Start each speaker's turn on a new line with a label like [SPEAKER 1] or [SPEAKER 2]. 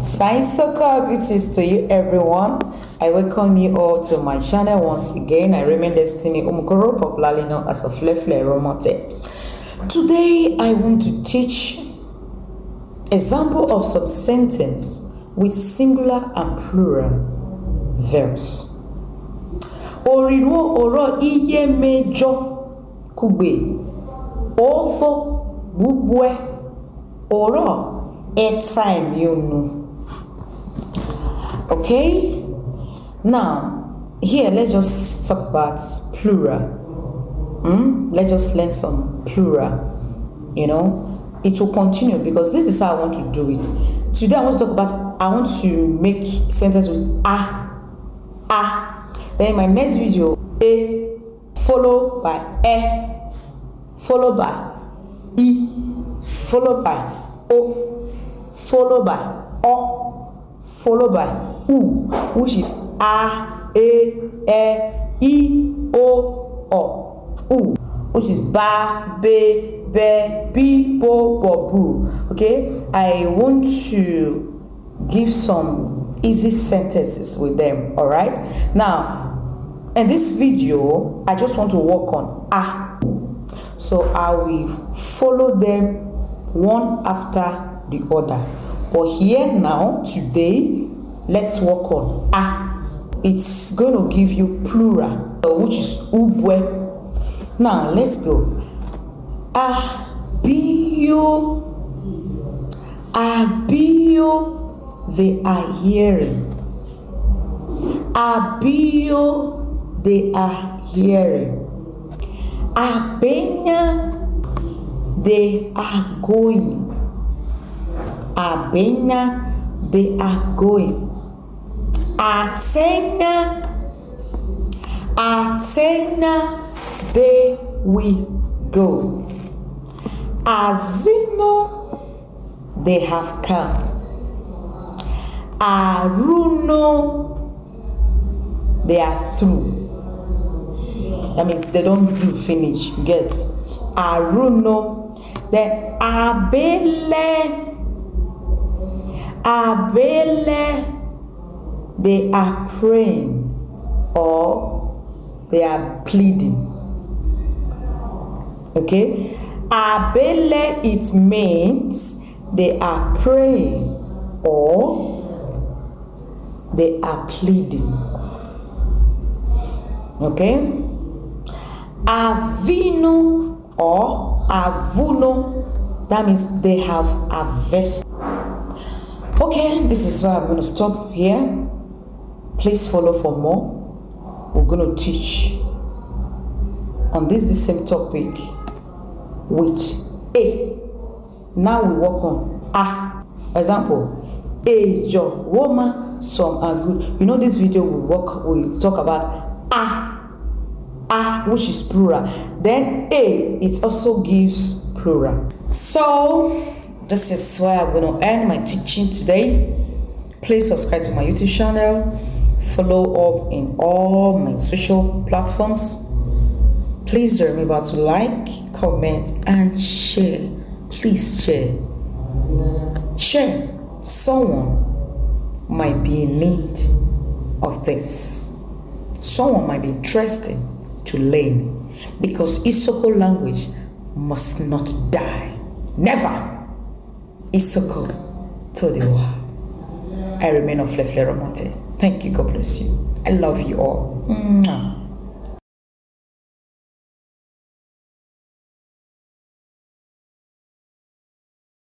[SPEAKER 1] Science-Soccer greetings to you everyone. I welcome you all to my channel once again. I remain Destiny Umukoro, popularly known as Oflefle Romote. Today I want to teach example of some sentence with singular and plural verbs. Oriwo oro Iye-Eme jo kugbe. Ovoo Ubuẹ oro airtime you. Okay, now here let's just talk about plural. Let's just learn some plural. You know, it will continue because this is how I want to do it. Today I want to talk about, I want to make sentence with a. Then in my next video, a followed by e, followed by I, followed by o, followed by o, followed by u, which is a, e, I, o, u, which is ba, be, bi, bo, bu. Okay, I want to give some easy sentences with them. All right, now in this video I just want to work on a, so I will follow them one after the other. But here now today let's work on a. It's going to give you plural, which is ubuẹ. Now let's go. Abiyo, they are hearing. Abiyo, they are hearing. Abenya, they are going. Abenya, they are going. Atena, they will go. Azino, they have come. Aruno, they are through. That means they don't do finish. Get Aruno. Then Abele, they are praying or they are pleading. Okay, Abele, it means they are praying or they are pleading. Okay, Avino or Avuno, that means they have harvested. Okay, this is where I'm going to stop here. Please follow for more. We're going to teach on the same topic with a. Now we work on a. Example, a job, woman, some are good. You know, this video we talk about a, which is plural. Then a, it also gives plural. So this is where I'm going to end my teaching today. Please subscribe to my YouTube channel. Follow up in all my social platforms. Please remember to like, comment, and share. Please share. Share. Someone might be in need of this. Someone might be interested to learn, because Isoko language must not die. Never. Isoko to the world. I remain Oflefle Romote. Thank you. God bless you. I love you all. Mwah.